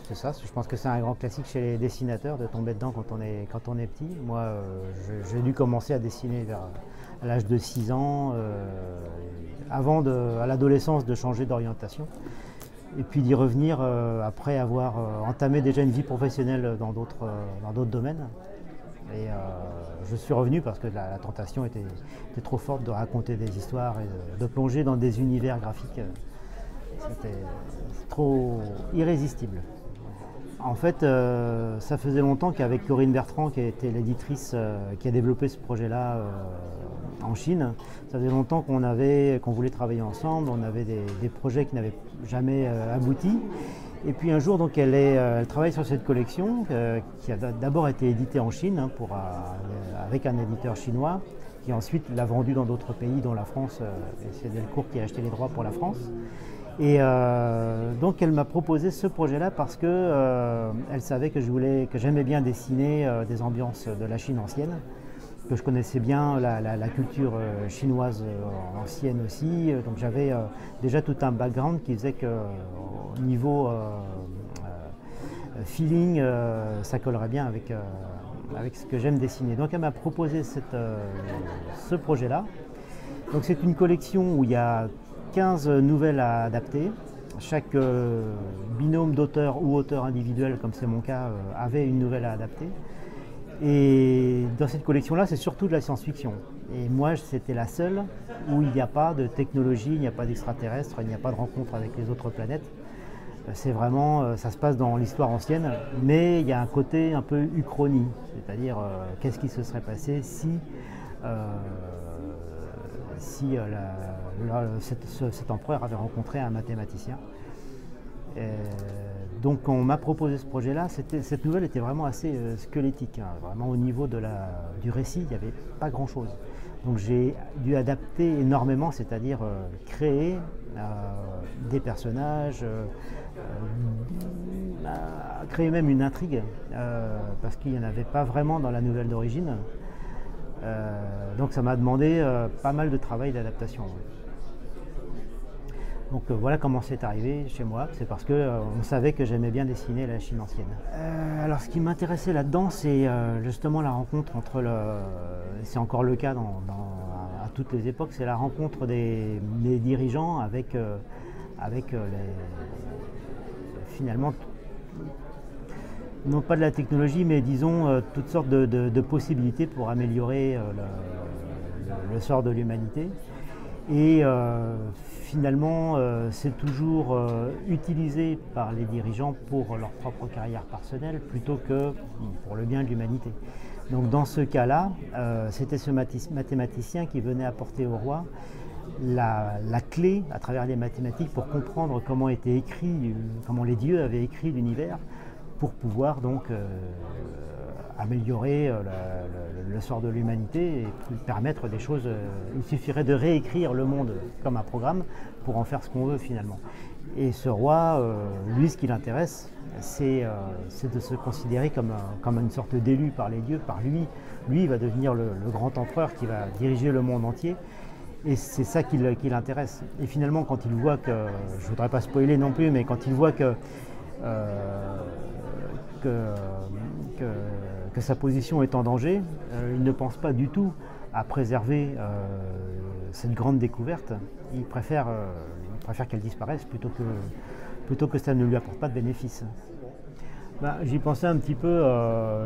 c'est ça. Je pense que c'est un grand classique chez les dessinateurs de tomber dedans quand on est petit. Moi, j'ai dû commencer à dessiner à l'âge de 6 ans, avant à l'adolescence de changer d'orientation. Et puis d'y revenir après avoir entamé déjà une vie professionnelle dans d'autres domaines. Et je suis revenu parce que la tentation était trop forte de raconter des histoires et de plonger dans des univers graphiques. C'était trop irrésistible. En fait, ça faisait longtemps qu'avec Corinne Bertrand, qui était l'éditrice qui a développé ce projet-là en Chine, ça faisait longtemps qu'on voulait travailler ensemble, on avait des projets qui n'avaient jamais abouti. Et puis un jour, donc, elle travaille sur cette collection qui a d'abord été éditée en Chine avec un éditeur chinois, qui ensuite l'a vendue dans d'autres pays, dont la France, et c'est Delcourt qui a acheté les droits pour la France. Et donc elle m'a proposé ce projet-là parce que elle savait que j'aimais bien dessiner des ambiances de la Chine ancienne, que je connaissais bien la culture chinoise ancienne aussi. Donc j'avais déjà tout un background qui faisait qu'au niveau feeling, ça collerait bien avec ce que j'aime dessiner. Donc elle m'a proposé ce projet-là. Donc c'est une collection où il y a 15 nouvelles à adapter. Chaque binôme d'auteur ou auteur individuel, comme c'est mon cas, avait une nouvelle à adapter. Et dans cette collection-là, c'est surtout de la science-fiction. Et moi, c'était la seule où il n'y a pas de technologie, il n'y a pas d'extraterrestres, il n'y a pas de rencontre avec les autres planètes. C'est vraiment, ça se passe dans l'histoire ancienne, mais il y a un côté un peu uchronie, c'est-à-dire qu'est-ce qui se serait passé si cet empereur avait rencontré un mathématicien. Donc on m'a proposé ce projet-là. Cette nouvelle était vraiment assez squelettique, hein. Vraiment au niveau du récit, il n'y avait pas grand-chose. Donc j'ai dû adapter énormément, c'est-à-dire créer des personnages, créer même une intrigue, parce qu'il n'y en avait pas vraiment dans la nouvelle d'origine. Donc ça m'a demandé pas mal de travail d'adaptation. Donc voilà comment c'est arrivé chez moi, c'est parce qu'on savait que j'aimais bien dessiner la Chine ancienne. Alors ce qui m'intéressait là-dedans, c'est justement la rencontre entre c'est encore le cas à toutes les époques, c'est la rencontre des dirigeants avec finalement, non pas de la technologie, mais disons toutes sortes de possibilités pour améliorer le sort de l'humanité. Et finalement, c'est toujours utilisé par les dirigeants pour leur propre carrière personnelle plutôt que pour le bien de l'humanité. Donc dans ce cas-là, c'était ce mathématicien qui venait apporter au roi la clé à travers les mathématiques pour comprendre comment était écrit, comment les dieux avaient écrit l'univers, pour pouvoir donc améliorer le sort de l'humanité et permettre des choses. Il suffirait de réécrire le monde comme un programme pour en faire ce qu'on veut finalement. Et ce roi, lui, ce qui l'intéresse, c'est de se considérer comme une sorte d'élu par les dieux, par lui. Lui, il va devenir le grand empereur qui va diriger le monde entier. Et c'est ça qui l'intéresse. Et finalement, quand il voit que, je ne voudrais pas spoiler non plus, mais quand il voit que sa position est en danger, il ne pense pas du tout à préserver cette grande découverte. Il préfère qu'elle disparaisse plutôt que ça ne lui apporte pas de bénéfice. J'y pensais un petit peu,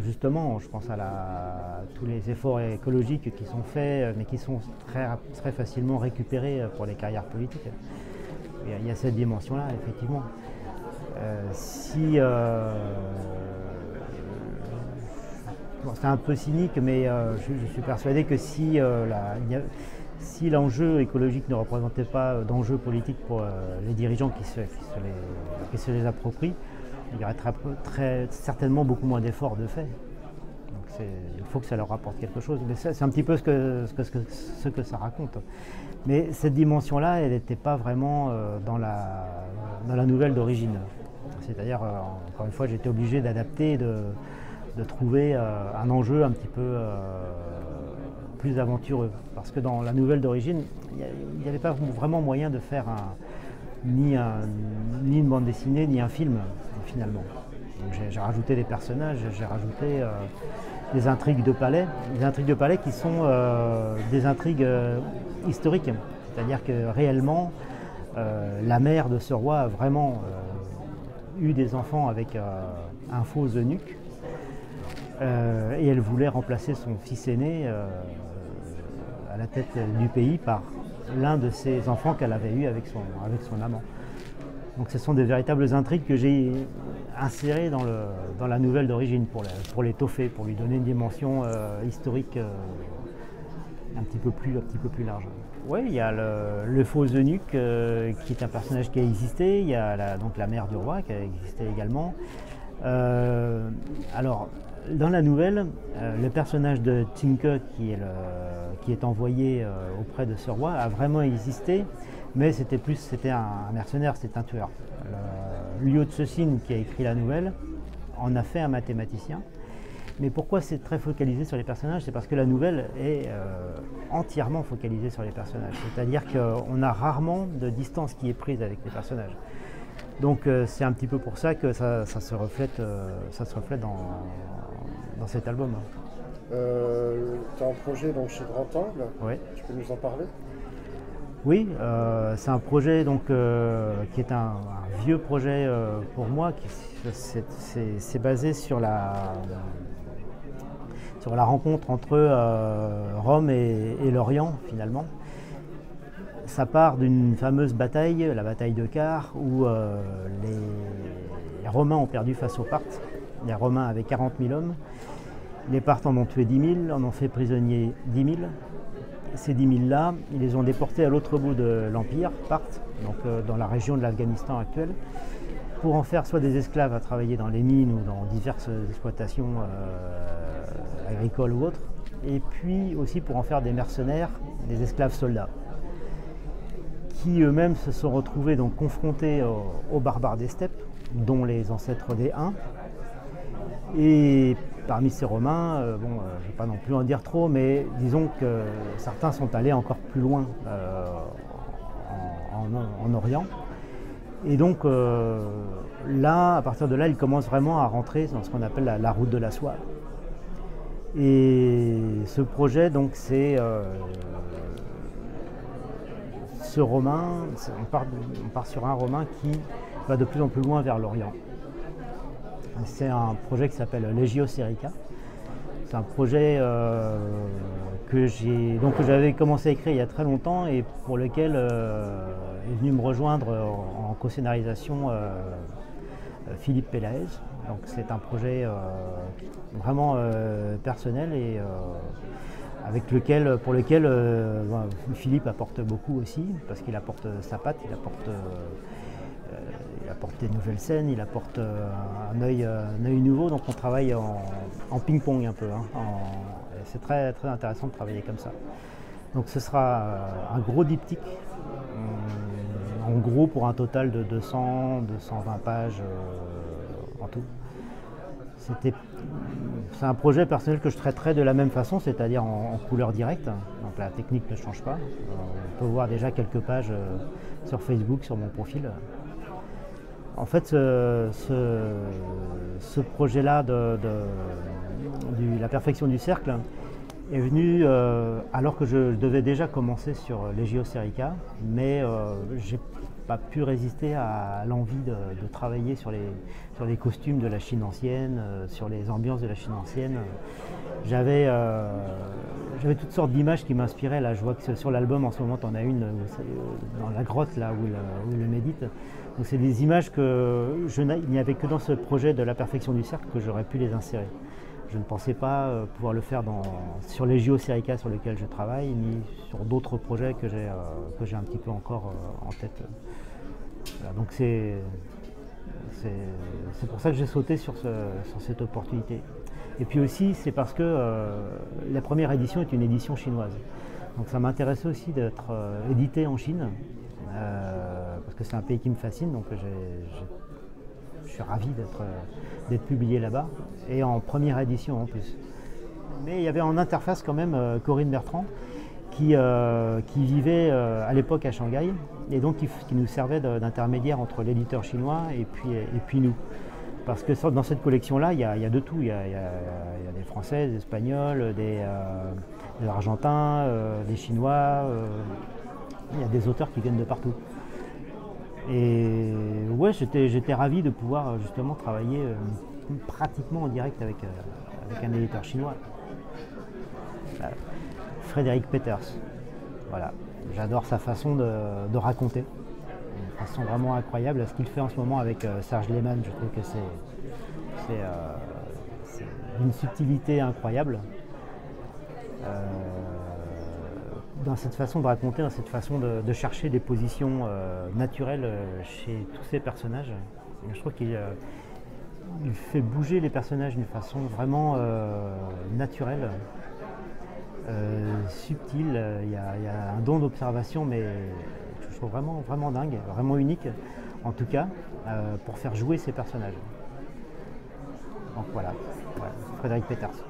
justement, je pense à tous les efforts écologiques qui sont faits, mais qui sont très facilement récupérés pour les carrières politiques. Il y a cette dimension-là, effectivement. C'est un peu cynique, mais je suis persuadé que si l'enjeu écologique ne représentait pas d'enjeu politique pour les dirigeants qui se les approprient, il y aurait certainement beaucoup moins d'efforts de fait. Donc il faut que ça leur rapporte quelque chose. Mais c'est un petit peu ce que ça raconte. Mais cette dimension-là, elle n'était pas vraiment dans la nouvelle d'origine. C'est-à-dire, encore une fois, j'étais obligé d'adapter, de trouver un enjeu un petit peu plus aventureux. Parce que dans la nouvelle d'origine, il n'y avait pas vraiment moyen de faire ni une bande dessinée, ni un film, finalement. J'ai rajouté des personnages, j'ai rajouté des intrigues de palais qui sont des intrigues historiques. C'est-à-dire que réellement, la mère de ce roi a vraiment eu des enfants avec un faux eunuque et elle voulait remplacer son fils aîné à la tête du pays par l'un de ses enfants qu'elle avait eu avec son amant. Donc ce sont des véritables intrigues que j'ai insérées dans la nouvelle d'origine pour l'étoffer, pour lui donner une dimension historique un petit peu plus large. Oui, il y a le faux eunuque qui est un personnage qui a existé, il y a donc la mère du roi qui a existé également. Alors, dans la nouvelle, le personnage de Tinke qui est envoyé auprès de ce roi a vraiment existé, mais c'était un mercenaire, c'était un tueur. Liu Cixin qui a écrit la nouvelle en a fait un mathématicien. Mais pourquoi c'est très focalisé sur les personnages? C'est parce que la nouvelle est entièrement focalisée sur les personnages. C'est-à-dire qu'on a rarement de distance qui est prise avec les personnages. Donc c'est un petit peu pour ça que ça se reflète dans cet album. Tu as un projet donc, chez Grand Angle, Oui. Tu peux nous en parler? Oui, c'est un projet donc, qui est un vieux projet pour moi. C'est basé sur la rencontre entre Rome et l'Orient finalement. Ça part d'une fameuse bataille, la bataille de Car, où les Romains ont perdu face aux Parthes. Les Romains avaient 40 000 hommes. Les Parthes en ont tué 10 000, en ont fait prisonniers 10 000. Ces 10 000 là, ils les ont déportés à l'autre bout de l'Empire, Parthes, donc dans la région de l'Afghanistan actuelle, pour en faire soit des esclaves à travailler dans les mines ou dans diverses exploitations agricoles ou autres, et puis aussi pour en faire des mercenaires, des esclaves soldats, qui eux-mêmes se sont retrouvés donc confrontés aux barbares des steppes, dont les ancêtres des Huns. Et parmi ces Romains, je ne vais pas non plus en dire trop, mais disons que certains sont allés encore plus loin en Orient. Et donc là, à partir de là, ils commencent vraiment à rentrer dans ce qu'on appelle la route de la soie. Et ce projet, donc, c'est ce Romain, on part sur un Romain qui va de plus en plus loin vers l'Orient. C'est un projet qui s'appelle Legio Serica. C'est un projet que j'avais commencé à écrire il y a très longtemps et pour lequel est venu me rejoindre en co-scénarisation Philippe Pelaez. Donc c'est un projet vraiment personnel et pour lequel Philippe apporte beaucoup aussi, parce qu'il apporte sa patte, il apporte des nouvelles scènes, il apporte un œil nouveau, donc on travaille en ping-pong un peu. C'est très, très intéressant de travailler comme ça. Donc ce sera un gros diptyque, en gros pour un total de 200-220 pages en tout. C'est un projet personnel que je traiterai de la même façon, c'est-à-dire en couleur directe. Donc la technique ne change pas. On peut voir déjà quelques pages sur Facebook, sur mon profil. En fait, ce projet-là de la perfection du cercle est venu alors que je devais déjà commencer sur Legio Serica, mais j'ai pas pu résister à l'envie de travailler sur les costumes de la Chine ancienne, sur les ambiances de la Chine ancienne. J'avais toutes sortes d'images qui m'inspiraient. Là, je vois que sur l'album en ce moment, on a une dans la grotte là où il le médite. Donc c'est des images il n'y avait que dans ce projet de la perfection du cercle que j'aurais pu les insérer. Je ne pensais pas pouvoir le faire sur les Legio Serica sur lesquels je travaille, ni sur d'autres projets que j'ai un petit peu encore en tête. Voilà, donc c'est pour ça que j'ai sauté sur cette opportunité. Et puis aussi, c'est parce que la première édition est une édition chinoise. Donc ça m'intéressait aussi d'être édité en Chine, parce que c'est un pays qui me fascine, donc je suis ravi d'être publié là-bas, et en première édition en plus. Mais il y avait en interface quand même Corinne Bertrand, qui vivait à l'époque à Shanghai, et donc qui nous servait d'intermédiaire entre l'éditeur chinois et puis nous. Parce que dans cette collection-là, il y a de tout. Il y a des Français, des Espagnols, des Argentins, des Chinois. Il y a des auteurs qui viennent de partout. Et ouais, j'étais ravi de pouvoir justement travailler pratiquement en direct avec un éditeur chinois. Frédéric Peters. Voilà. J'adore sa façon de raconter. Une façon vraiment incroyable. Ce qu'il fait en ce moment avec Serge Lehmann, je trouve que c'est d'une subtilité incroyable. Dans cette façon de raconter, dans cette façon de chercher des positions naturelles chez tous ces personnages. Et je trouve qu'il fait bouger les personnages d'une façon vraiment naturelle, subtile. Il y a un don d'observation, mais je trouve vraiment, vraiment dingue, vraiment unique, en tout cas, pour faire jouer ces personnages. Donc voilà, Frédéric Peters.